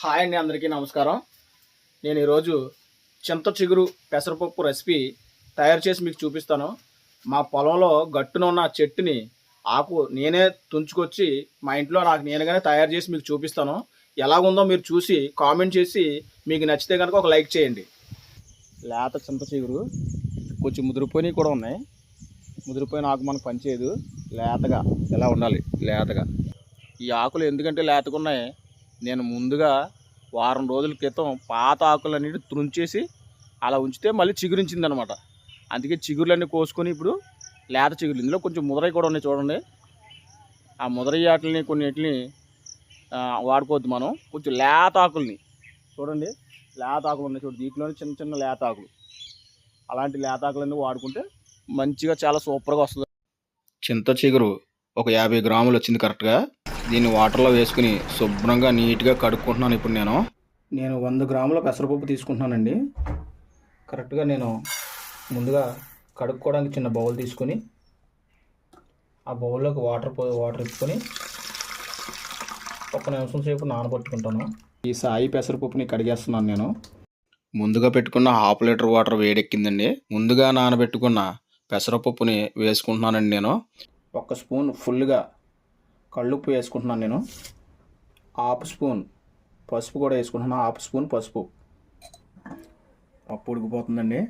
Hi అండి, అందరికీ నమస్కారం. నేను ఈరోజు చింత చిగురు పెసరపప్పు రెసిపీ తయారు చేసి మీకు చూపిస్తాను. మా పొలంలో గట్టున ఉన్న చెట్టుని ఆకు నేనే తుంచుకొచ్చి మా ఇంట్లో నాకు నేనుగానే తయారు చేసి మీకు చూపిస్తాను. ఎలాగుందో మీరు చూసి కామెంట్ చేసి మీకు నచ్చితే కనుక ఒక లైక్ చేయండి. లేత చింత చిగురు కొంచెం ముదిరిపోయినవి కూడా ఉన్నాయి. ముదిరిపోయిన ఆకు మనకు పనిచేయదు. లేతగా ఎలా ఉండాలి, లేతగా. ఈ ఆకులు ఎందుకంటే లేతగా ఉన్నాయి, నేను ముందుగా వారం రోజుల క్రితం పాత ఆకులన్నిటి తుంచేసి అలా ఉంచితే మళ్ళీ చిగురించింది అనమాట. అందుకే చిగురులన్నీ కోసుకొని ఇప్పుడు లేత చిగురులు, ఇందులో కొంచెం ముదరవి కూడా ఉన్నాయి చూడండి. ఆ ముదరయ్య వాటిని కొన్నిటిని వాడుకోవద్దు మనం. కొంచెం లేత ఆకుల్ని చూడండి, లేత ఆకులు ఉన్నాయి చూడండి, దీంట్లోనే చిన్న చిన్న లేత ఆకులు. అలాంటి లేత ఆకులన్నీ వాడుకుంటే మంచిగా చాలా సూపర్గా వస్తుంది. చింత చిగురు ఒక 50 గ్రాములు వచ్చింది కరెక్ట్గా. దీన్ని వాటర్లో వేసుకుని శుభ్రంగా నీట్గా కడుక్కుంటున్నాను. ఇప్పుడు నేను 100 గ్రాముల పెసరపప్పు తీసుకుంటున్నానండి. కరెక్ట్గా నేను ముందుగా కడుక్కోవడానికి చిన్న బౌల్ తీసుకొని ఆ బౌల్లోకి వాటర్ ఇచ్చుకొని ఒక నిమిషం సేపు నానబెట్టుకుంటాను. ఈ సాయి పెసరపప్పుని కడిగేస్తున్నాను. నేను ముందుగా పెట్టుకున్న 1/2 లీటర్ వాటర్ వేడెక్కిందండి. ముందుగా నానబెట్టుకున్న పెసరపప్పుని వేసుకుంటున్నానండి. నేను 1 స్పూన్ ఫుల్గా కళ్ళుప్పు వేసుకుంటున్నాను. నేను 1/2 స్పూన్ పసుపు కూడా వేసుకుంటున్నాను. 1/2 స్పూన్ పసుపు. పప్పు ఉడికిపోతుందండి,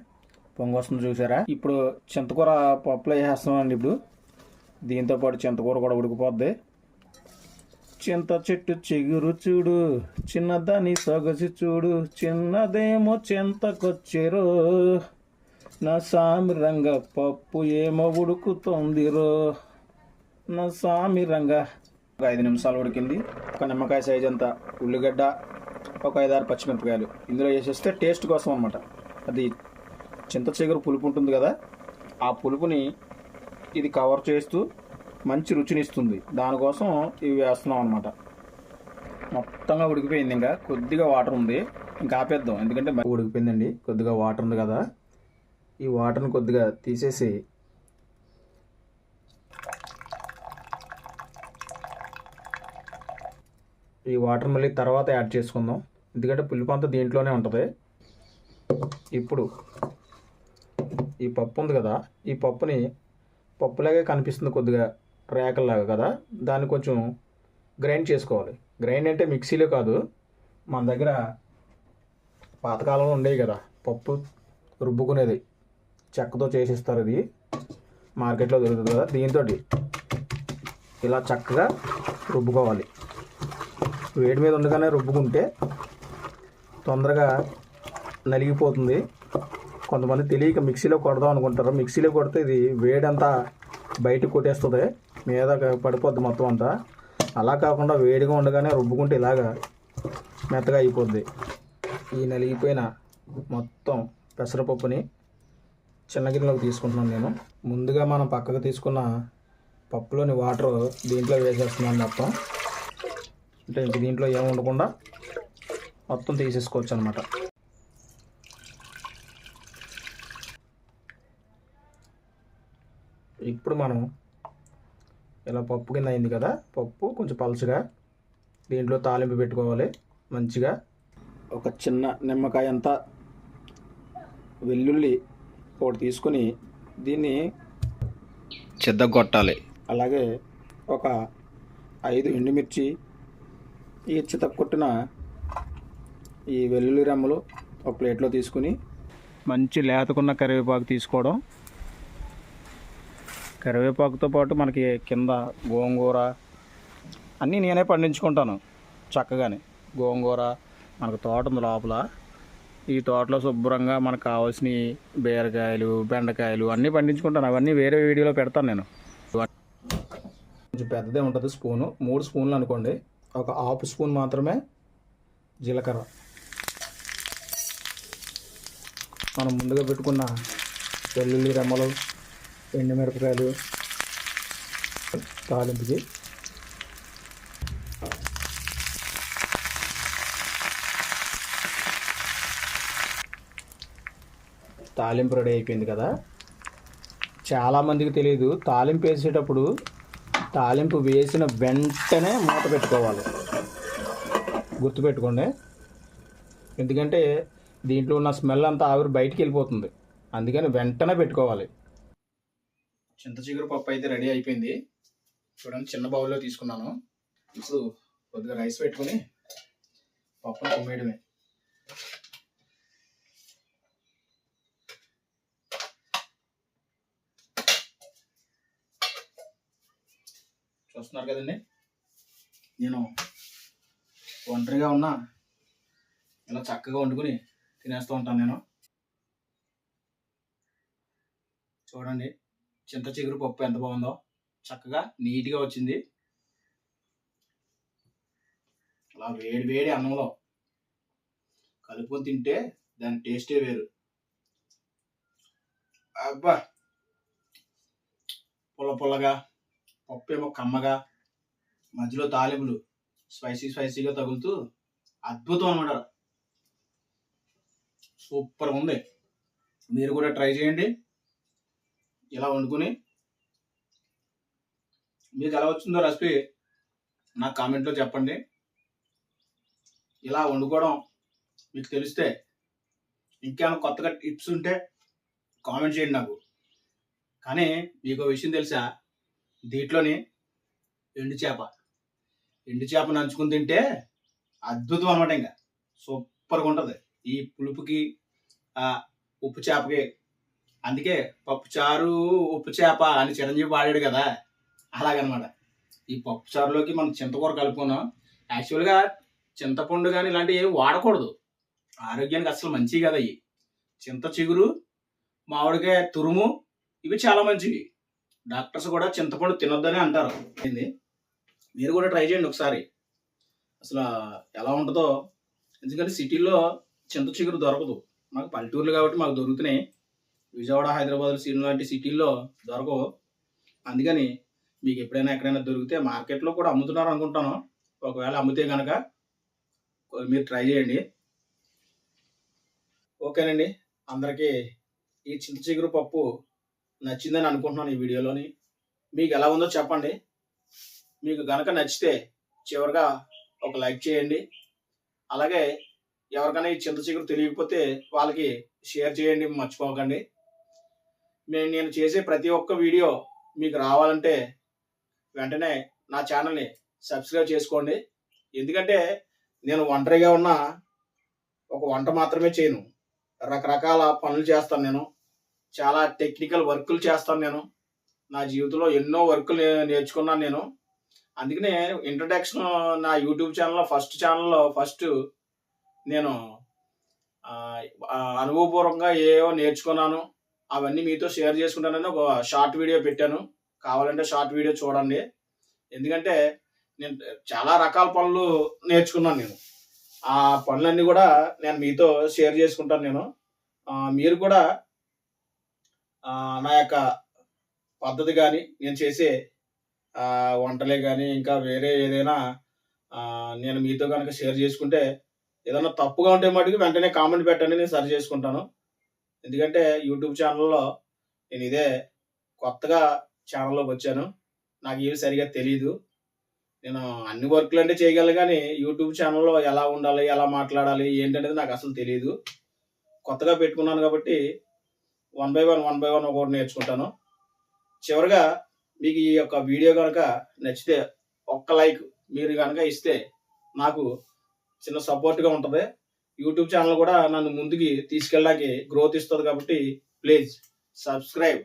పొంగు వస్తుంది చూసారా. ఇప్పుడు చింతకూర పప్పులో వేసేస్తున్నానండి. ఇప్పుడు దీంతోపాటు చింతకూర కూడా ఉడికిపోద్ది. చింత చెట్టు చిగురు చూడు, చిన్నదాని సొగసి చూడు, చిన్నదేమో చింతకొచ్చేరో, నా సామి రంగ పప్పు ఏమో ఉడుకుతోందిరో, నా సామి రంగ. ఒక 5 నిమిషాలు ఉడికింది. ఒక నిమ్మకాయ సైజ్ అంతా ఉల్లిగడ్డ, ఒక 5-6 పచ్చిమిరపకాయలు ఇందులో వేసేస్తే టేస్ట్ కోసం అనమాట. అది చింత చిగురు పులుపు ఉంటుంది కదా, ఆ పులుపుని ఇది కవర్ చేస్తూ మంచి రుచినిస్తుంది. దానికోసం ఇవి వేస్తున్నాం అనమాట. మొత్తంగా ఉడికిపోయింది. ఇంకా కొద్దిగా వాటర్ ఉంది, ఇంకా ఆపేద్దాం. ఎందుకంటే ఉడికిపోయిందండి, కొద్దిగా వాటర్ ఉంది కదా. ఈ వాటర్ని కొద్దిగా తీసేసి ఈ వాటర్ మళ్ళీ తర్వాత యాడ్ చేసుకుందాం, ఎందుకంటే పులుపు అంతా దీంట్లోనే ఉంటుంది. ఇప్పుడు ఈ పప్పు ఉంది కదా, ఈ పప్పుని పప్పులాగే కనిపిస్తుంది కొద్దిగా రేకల్లాగా కదా, దాన్ని కొంచెం గ్రైండ్ చేసుకోవాలి. గ్రైండ్ అంటే మిక్సీలో కాదు, మన దగ్గర పాతకాలంలో ఉండేవి కదా పప్పు రుబ్బుకునేది, చెక్కతో చేసిస్తారు. ఇది మార్కెట్లో దొరుకుతుంది కదా, దీంతో ఇలా చక్కగా రుబ్బుకోవాలి. వేడి మీద ఉండగానే రుబ్బుకుంటే తొందరగా నలిగిపోతుంది. కొంతమంది తెలియక మిక్సీలో కొడదాం అనుకుంటారు. మిక్సీలో కొడితే ఇది వేడంతా బయటకు కొట్టేస్తుంది, మీద పడిపోద్ది మొత్తం అంతా. అలా కాకుండా వేడిగా ఉండగానే రుబ్బుకుంటే ఇలాగా మెత్తగా అయిపోద్ది. ఈ నలిగిపోయిన మొత్తం పెసరపప్పుని చిన్న గిన్నెలోకి తీసుకుంటున్నాను నేను. ముందుగా మనం పక్కకు తీసుకున్న పప్పులోని వాటర్ దీంట్లో వేసేస్తున్నాను మొత్తం. అంటే ఇంక దీంట్లో ఏమి ఉండకుండా మొత్తం తీసేసుకోవచ్చు అనమాట. ఇప్పుడు మనం ఇలా పప్పు కింద అయింది కదా, పప్పు కొంచెం పలుచగా దీంట్లో తాలింపు పెట్టుకోవాలి. మంచిగా ఒక చిన్న నిమ్మకాయ అంతా వెల్లుల్లి ఒకటి తీసుకొని దీన్ని చితగొట్టాలి. అలాగే ఒక 5 ఎండుమిర్చి, ఈ చితగొట్టిన ఈ వెల్లుల్లి రెమ్మలు ఒక ప్లేట్లో తీసుకుని మంచి లేతకున్న కరివేపాకు తీసుకోవడం. కరివేపాకుతో పాటు మనకి కింద గోంగూర అన్నీ నేనే పండించుకుంటాను చక్కగానే. గోంగూర మనకు తోట ఉంది లోపల, ఈ తోటలో శుభ్రంగా మనకు కావాల్సిన బీరకాయలు, బెండకాయలు అన్నీ పండించుకుంటాను. అవన్నీ వేరే వీడియోలో పెడతాను నేను. కొంచెం పెద్దదే ఉంటుంది స్పూను, 3 స్పూన్లు అనుకోండి. ఒక 1/2 స్పూన్ మాత్రమే జీలకర్ర, మనం ముందుగా పెట్టుకున్న వెల్లుల్లి రెమ్మలు, ఎండుమిరపకాయలు తాలింపుకి, తాలింపు రెడీ అయిపోయింది కదా. చాలామందికి తెలియదు, తాలింపు వేసేటప్పుడు తాలింపు వేసిన వెంటనే మూత పెట్టుకోవాలి. గుర్తుపెట్టుకోండి. ఎందుకంటే దీంట్లో ఉన్న స్మెల్ అంతా ఆవిరి బయటికి వెళ్ళిపోతుంది, అందుకని వెంటనే పెట్టుకోవాలి. చింత చిగురు పప్పు అయితే రెడీ అయిపోయింది. చూడండి, చిన్న బౌల్లో తీసుకున్నాను. ఇప్పుడు కొద్దిగా రైస్ పెట్టుకొని పప్పును కొమ్మేయడమే. చూస్తున్నారు కదండి, నేను ఒంటరిగా ఉన్నా ఇలా చక్కగా వండుకుని తినేస్తూ ఉంటాను నేను. చూడండి, చింత చిగురు పప్పు ఎంత బాగుందో, చక్కగా నీట్గా వచ్చింది. అలా వేడి వేడి అన్నంలో కలుపుకొని తింటే దాని టేస్టే వేరు. అబ్బా, పుల్ల పుల్లగా, పప్పు ఏమో కమ్మగా, మధ్యలో తాలింపులు స్పైసీగా తగులుతూ అద్భుతం అన్నమాట. సూపర్ ఉంది. మీరు కూడా ట్రై చేయండి ఇలా వండుకుని. మీకు ఎలా వచ్చిందో రెసిపీ నాకు కామెంట్లో చెప్పండి. ఇలా వండుకోవడం మీకు తెలిస్తే ఇంకేమైనా కొత్తగా టిప్స్ ఉంటే కామెంట్ చేయండి నాకు. కానీ మీకు విషయం తెలుసా, దీంట్లోని ఎండు చేప నంచుకుని తింటే అద్భుతం అనమాట. ఇంకా సూపర్గా ఉంటుంది ఈ పులుపుకి, ఉప్పు చేపకి. అందుకే పప్పు చారు ఉప్పు చేప అని చిరంజీవి పాడాడు కదా, అలాగనమాట. ఈ పప్పు చారులోకి మనం చింతకూర కలుపుకున్నాం. యాక్చువల్గా చింతపండు కానీ ఇలాంటివి ఏమి వాడకూడదు, ఆరోగ్యానికి అసలు మంచివి కదా. అవి చింత చిగురు, మామిడికాయ తురుము ఇవి చాలా మంచివి. డాక్టర్స్ కూడా చింతపండు తినొద్దని అంటారు. మీరు కూడా ట్రై చేయండి ఒకసారి, అసలు ఎలా ఉంటుందో. ఎందుకంటే సిటీలో చింత చిగురు దొరకదు, మాకు పల్లెటూర్లు కాబట్టి మాకు దొరుకుతున్నాయి. విజయవాడ, హైదరాబాద్ లాంటి సిటీల్లో దొరకవు. అందుకని మీకు ఎప్పుడైనా ఎక్కడైనా దొరికితే మార్కెట్లో కూడా అమ్ముతున్నారు అనుకుంటాను. ఒకవేళ అమ్మితే కనుక మీరు ట్రై చేయండి. ఓకేనండి, అందరికీ ఈ చింత చిగురు పప్పు నచ్చిందని అనుకుంటున్నాను. ఈ వీడియోలోని మీకు ఎలా ఉందో చెప్పండి. మీకు కనుక నచ్చితే చివరిగా ఒక లైక్ చేయండి. అలాగే ఎవరికైనా ఈ చింత చిగురు తెలియకపోతే వాళ్ళకి షేర్ చేయండి, మర్చిపోకండి. నేను చేసే ప్రతి ఒక్క వీడియో మీకు రావాలంటే వెంటనే నా ఛానల్ని సబ్స్క్రైబ్ చేసుకోండి. ఎందుకంటే నేను ఒంటరిగా ఉన్న ఒక వంట మాత్రమే చేయను, రకరకాల పనులు చేస్తాను. నేను చాలా టెక్నికల్ వర్కులు చేస్తాను. నేను నా జీవితంలో ఎన్నో వర్కులు నేర్చుకున్నాను నేను. అందుకనే ఇంట్రడక్షన్ నా యూట్యూబ్ ఛానల్లో ఫస్ట్ నేను అనుభవపూర్వకంగా ఏవో నేర్చుకున్నాను, అవన్నీ మీతో షేర్ చేసుకుంటానని ఒక షార్ట్ వీడియో పెట్టాను. కావాలంటే షార్ట్ వీడియో చూడండి. ఎందుకంటే నేను చాలా రకాల పనులు నేర్చుకున్నాను. నేను ఆ పనులన్నీ కూడా నేను మీతో షేర్ చేసుకుంటాను. మీరు కూడా నా యొక్క పద్ధతి కానీ, నేను చేసే వంటలే కానీ, ఇంకా వేరే ఏదైనా నేను మీతో కనుక షేర్ చేసుకుంటే, ఏదైనా తప్పుగా ఉంటే మటుకు వెంటనే కామెంట్ పెట్టండి, నేను సరి చేసుకుంటాను. ఎందుకంటే యూట్యూబ్ ఛానల్లో నేను ఇదే కొత్తగా ఛానల్లోకి వచ్చాను, నాకు ఏమి సరిగా తెలియదు. నేను అన్ని వర్క్లు అంటే చేయగలను, కానీ యూట్యూబ్ ఛానల్లో ఎలా ఉండాలి, ఎలా మాట్లాడాలి ఏంటనేది నాకు అసలు తెలియదు. కొత్తగా పెట్టుకున్నాను కాబట్టి వన్ బై వన్ ఒకటి నేర్చుకుంటాను. చివరిగా మీకు ఈ యొక్క వీడియో కనుక నచ్చితే ఒక్క లైక్ మీరు కనుక ఇస్తే నాకు చిన్న సపోర్ట్గా ఉంటుంది. యూట్యూబ్ ఛానల్ కూడా నన్ను ముందుకి తీసుకెళ్ళడానికి గ్రోత్ ఇస్తుంది. కాబట్టి ప్లీజ్ సబ్స్క్రైబ్.